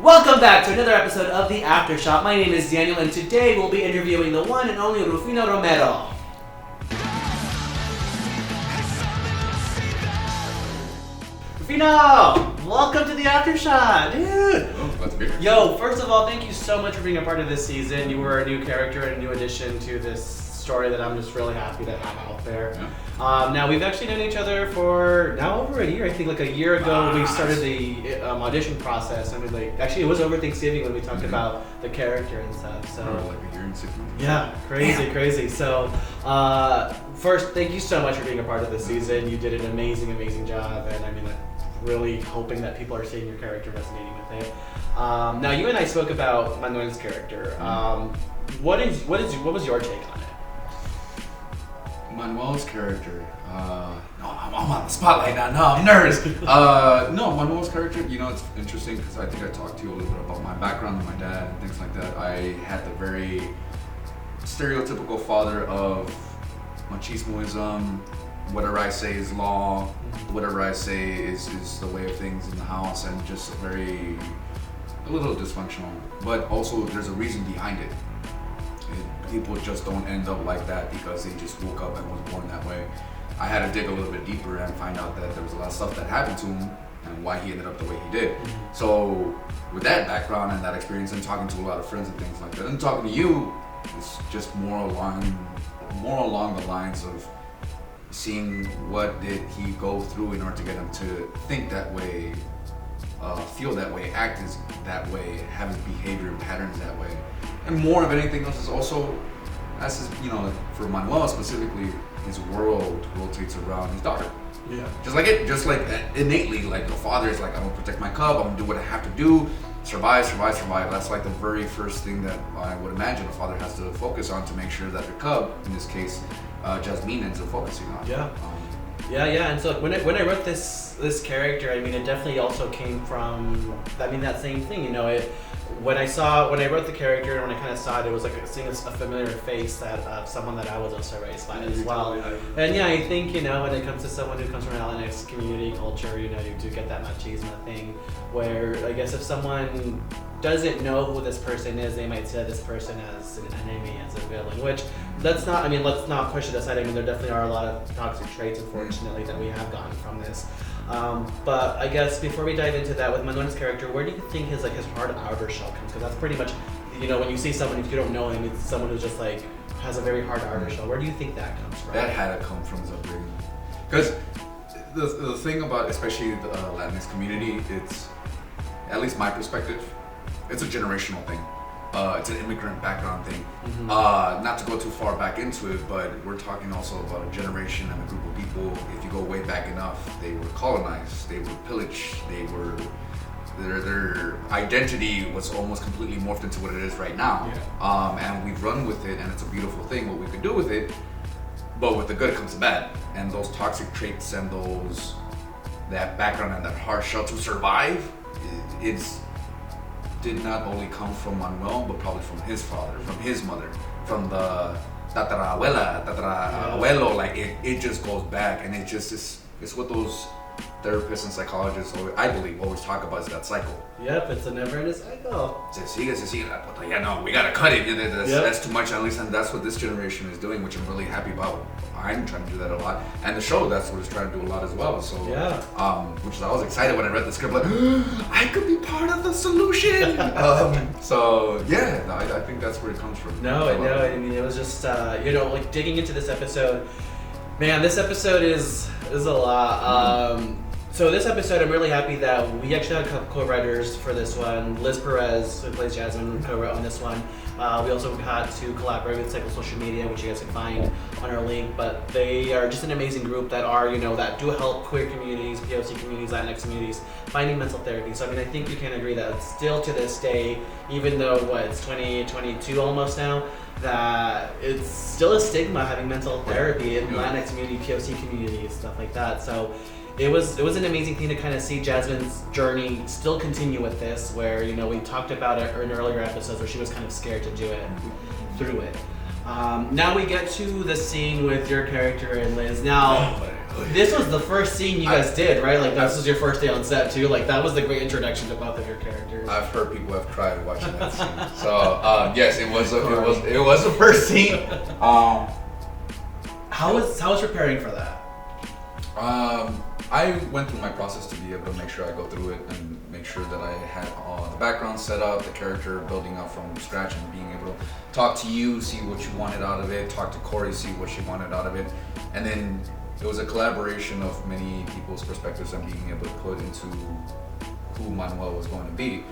Welcome back to another episode of The Aftershock. My name is Daniel, and today we'll be interviewing the one and only Rufino Romero. Rufino, welcome to The Aftershock, dude. Oh, glad to be here. Yo, first of all, thank you so much for being a part of this season. You were a new character and a new addition to this story that I'm just really happy to have out there. Yeah. Now, we've actually known each other for now over a year. I think like a year ago we started the audition process, and actually it was over Thanksgiving when we talked about the character and stuff. So like a year and 6 months. yeah, crazy. So first, thank you so much for being a part of this season. You did an amazing job, and I mean, I'm really hoping that people are seeing your character, resonating with it. Now, you and I spoke about Manuel's character. What was your take on it? Manuel's character. No, I'm on the spotlight now. No, I'm nervous. No, Manuel's character. You know, it's interesting because I think I talked to you a little bit about my background with my dad and things like that. I had the very stereotypical father of machismoism. Whatever I say is law. Whatever I say is the way of things in the house, and just a little dysfunctional. But also, there's a reason behind it. People just don't end up like that because they just woke up and was born that way. I had to dig a little bit deeper and find out that there was a lot of stuff that happened to him and why he ended up the way he did. So with that background and that experience and talking to a lot of friends and things like that, and talking to you, it's just more along the lines of seeing what did he go through in order to get him to think that way, feel that way, act that way, have his behavior and patterns that way. And more of anything else is also, as his, for Manuel specifically, his world rotates around his daughter. Yeah. Just like innately, like a father is like, I'm gonna protect my cub, I'm gonna do what I have to do, survive. That's like the very first thing that I would imagine a father has to focus on to make sure that the cub, in this case, Jasmine, ends up focusing on. Yeah. Yeah, and so when I wrote this character, I mean, it definitely also came from, that same thing, when I wrote the character and when I kind of saw it was like seeing a familiar face that someone that I was also raised by as well. And yeah, I think, when it comes to someone who comes from an Latinx community culture, you do get that machismo thing where I guess if someone doesn't know who this person is, they might see this person as an enemy, as a villain, which let's not push it aside. I mean, there definitely are a lot of toxic traits, unfortunately, that we have gotten from this. But I guess before we dive into that, with Manuel's character, where do you think his hard outer shell comes? Because that's pretty much, when you see someone, if you don't know him, it's someone who's just like, has a very hard outer shell. Where do you think that comes from? That had to come from his upbringing. Because the thing about, especially the Latinx community, it's, at least my perspective, it's a generational thing. It's an immigrant background thing. Not to go too far back into it, but we're talking also about a generation and a group of people. If you go way back enough, they were colonized, they were pillaged, their identity was almost completely morphed into what it is right now. Yeah. And we've run with it, and it's a beautiful thing what we could do with it. But with the good comes the bad, and those toxic traits and that background and that hard shell to survive, did not only come from Manuel, but probably from his father, from his mother, from the tatarabuelo, like it just goes back, and it's what those therapists and psychologists, I believe, always talk about is that cycle. Yep, it's a never-ending cycle. Se sigue, yeah, no, we gotta cut it. That's too much, at least, and that's what this generation is doing, which I'm really happy about. I'm trying to do that a lot, and the show, that's what it's trying to do a lot as well. So, yeah, which I was excited when I read the script, like, I could be part of the solution. So yeah, I think that's where it comes from. No, I mean, it was just like digging into this episode. Man, this episode is a lot. So this episode, I'm really happy that we actually had a couple co-writers for this one. Liz Perez, who plays Jasmine, co-wrote on this one. We also had to collaborate with Cycle Social Media, which you guys can find on our link. But they are just an amazing group that are, that do help queer communities, POC communities, Latinx communities, finding mental therapy. So I mean, I think you can agree that still to this day, even though it's 2022 almost now, that it's still a stigma having mental therapy in Latinx community, POC communities, stuff like that. So it was an amazing thing to kind of see Jasmine's journey still continue with this, where we talked about it in earlier episodes where she was kind of scared to do it through it. Now we get to the scene with your character and Liz. Now, this was the first scene you guys did, right? Like this was your first day on set too. Like that was the great introduction to both of your characters. I've heard people have cried watching that scene. So yes, it was the first scene. How was preparing for that? I went through my process to be able to make sure I go through it and make sure that I had the background set up, the character building up from scratch, and being able to talk to you, see what you wanted out of it, talk to Corey, see what she wanted out of it, and then it was a collaboration of many people's perspectives and being able to put into who Manuel was going to be.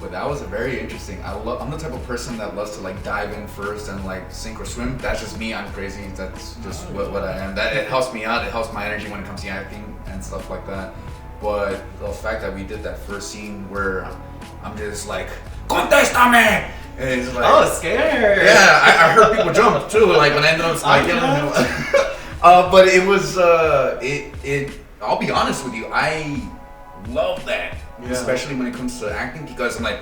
But that was a very interesting. I'm the type of person that loves to like dive in first and like sink or swim. That's just me. I'm crazy. That's just what I am. That it helps me out. It helps my energy when it comes to acting and stuff like that. But the fact that we did that first scene where I'm just like, "Contéstame!" And it's like, oh, scared. Yeah, I heard people jump too. Like when I ended up spiking. But it was it. I'll be honest with you. I love that. Yeah. Especially when it comes to acting, because I'm like,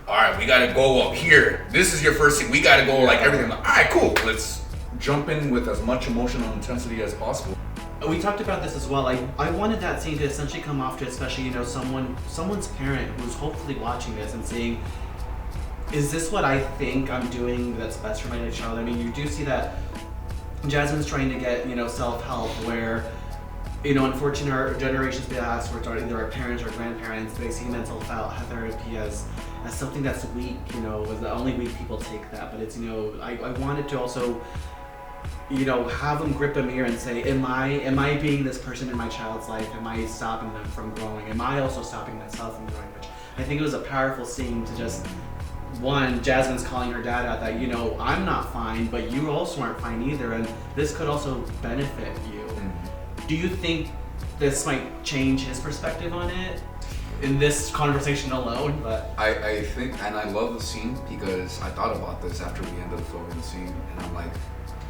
all right, we gotta go up here. This is your first scene. We gotta go like everything. I'm like, all right, cool. Let's jump in with as much emotional intensity as possible. We talked about this as well. I wanted that scene to essentially come off to, especially someone's parent who's hopefully watching this and saying, is this what I think I'm doing that's best for my child? I mean, you do see that Jasmine's trying to get self-help where. Unfortunately, our generations past, where either our parents or grandparents, they see mental health therapy as something that's weak. Was the only weak people take that. But it's I wanted to also, have them grip a mirror and say, am I being this person in my child's life? Am I stopping them from growing? Am I also stopping myself from growing? Which I think it was a powerful scene to just. One, Jasmine's calling her dad out that I'm not fine, but you also aren't fine either, and this could also benefit you. Do you think this might change his perspective on it in this conversation alone? But I think, and I love the scene because I thought about this after we ended up filming the scene, and I'm like,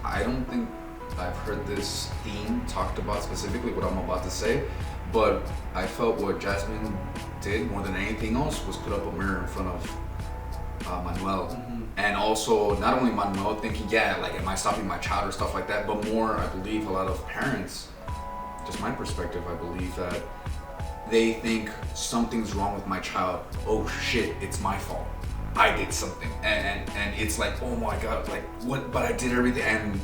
I don't think I've heard this theme talked about specifically, what I'm about to say, but I felt what Jasmine did more than anything else was put up a mirror in front of Manuel. Mm-hmm. And also not only Manuel thinking, am I stopping my child or stuff like that, but more, I believe a lot of parents, just my perspective, I believe that they think something's wrong with my child. Oh shit, it's my fault. I did something. And it's like, oh my God, like what, but I did everything. And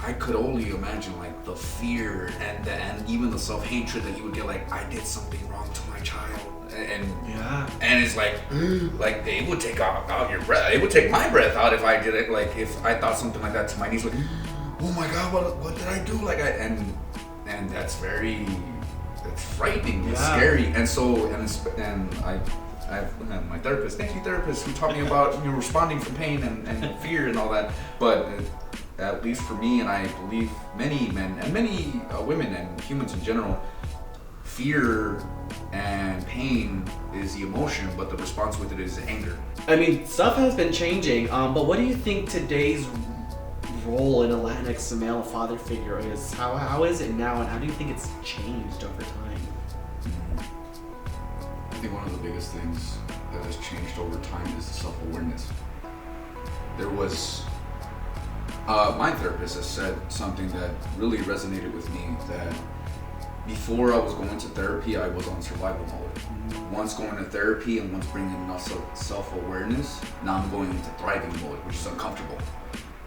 I could only imagine like the fear and even the self-hatred that you would get, like, I did something wrong to my child. And it's like it would take out your breath. It would take my breath out if I did it. Like if I thought something like that to my niece, like, oh my God, what did I do? Like and that's frightening. It's scary. And so I've my therapist. Thank you, therapist, who taught me about responding from pain and fear and all that. But at least for me, and I believe many men and many women and humans in general, fear and pain is the emotion, but the response with it is anger. I mean, stuff has been changing, but what do you think today's role in a Latinx male father figure is? How is it now, and how do you think it's changed over time? I think one of the biggest things that has changed over time is self-awareness. There was my therapist has said something that really resonated with me, that before I was going to therapy, I was on survival mode. Mm-hmm. Once going to therapy and once bringing enough self-awareness, now I'm going into thriving mode, which is uncomfortable.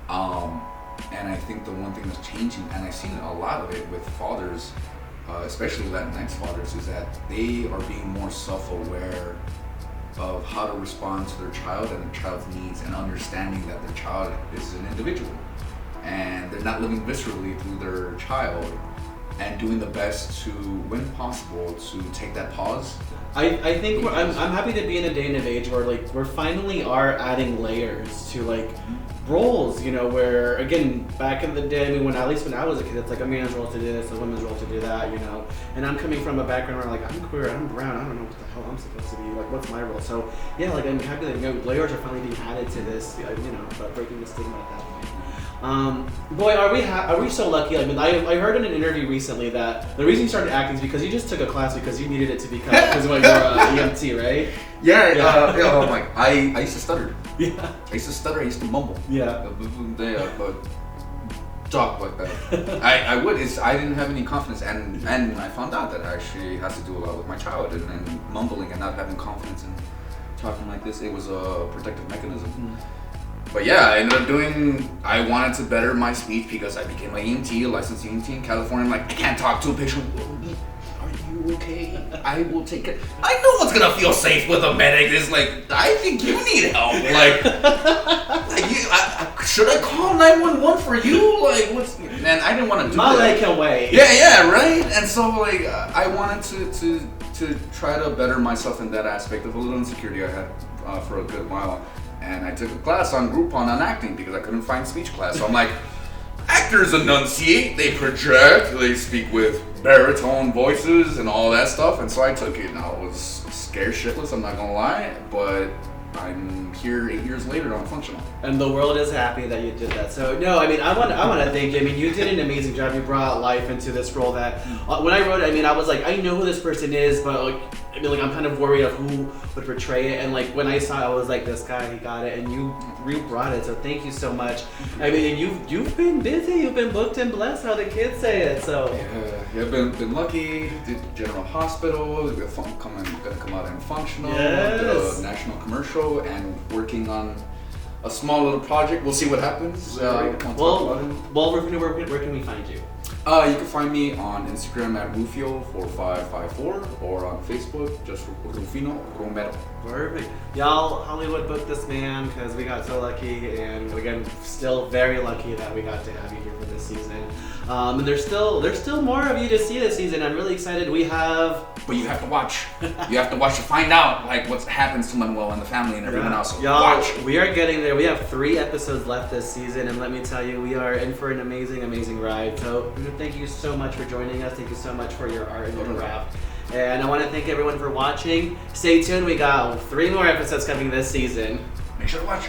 And I think the one thing that's changing, and I've seen a lot of it with fathers, especially Latinx fathers, is that they are being more self-aware of how to respond to their child and their child's needs, and understanding that their child is an individual and they're not living viscerally through their child, and doing the best to, when possible, to take that pause. I think I'm happy to be in a day and an age where like we're finally adding layers to like roles, where again back in the day, I mean when I was a kid, it's like a man's role to do this, a woman's role to do that, and I'm coming from a background where like I'm queer, I'm brown, I don't know what the hell I'm supposed to be, like what's my role? So yeah, like I'm happy that layers are finally being added to this, but breaking the stigma at that point. Boy, are we so lucky? I mean, I heard in an interview recently that the reason you started acting is because you just took a class because you needed it to become because of your EMT, right? Yeah. Oh my! I used to stutter. Yeah. I used to stutter. I used to mumble. Yeah. But talk like that. I would. I didn't have any confidence, and I found out that actually has to do a lot with my childhood and mumbling and not having confidence in talking like this. It was a protective mechanism. But yeah, I ended up I wanted to better my speech because I became an EMT, a licensed EMT in California. I'm like, I can't talk to a patient. Are you okay? I will take it. I know what's gonna feel safe with a medic. It's like, I think you need help. Should I call 911 for you? Like, man, I didn't want to do My that. leg can wait. Yeah, right? And so, like, I wanted to try to better myself in that aspect of a little insecurity I had for a good while. And I took a class on Groupon on acting because I couldn't find speech class. So I'm like, actors enunciate, they project, they speak with baritone voices and all that stuff. And so I took it. And I was scared shitless, I'm not gonna lie, but I'm here 8 years later, I'm functional. And the world is happy that you did that. So no, I mean, I want to thank you. I mean, you did an amazing job. You brought life into this role. That when I wrote it, I mean, I was like, I know who this person is, but like, I mean, like, I'm kind of worried of who would portray it. And like, when I saw it, I was like, this guy, he got it, and you brought it. So thank you so much. I mean, you've been busy. You've been booked and blessed, how the kids say it. So yeah, I've been lucky. Did General Hospital. Gonna come out in functional. Yes. Did a national commercial and working on a small little project. We'll see what happens. Well, Rufino, where can we find you? You can find me on Instagram at Rufio4554 or on Facebook, just Rufino Romero. Perfect. Y'all, Hollywood booked this man because we got so lucky, and again, still very lucky that we got to have you here for this season. And there's still more of you to see this season. I'm really excited. But you have to watch. You have to watch to find out like what happens to Manuel and the family and everyone else. So y'all, watch. We are getting there. We have 3 episodes left this season, and let me tell you, we are in for an amazing, amazing ride. So thank you so much for joining us. Thank you so much for your art and your craft. And I want to thank everyone for watching. Stay tuned. We got 3 more episodes coming this season. Make sure to watch.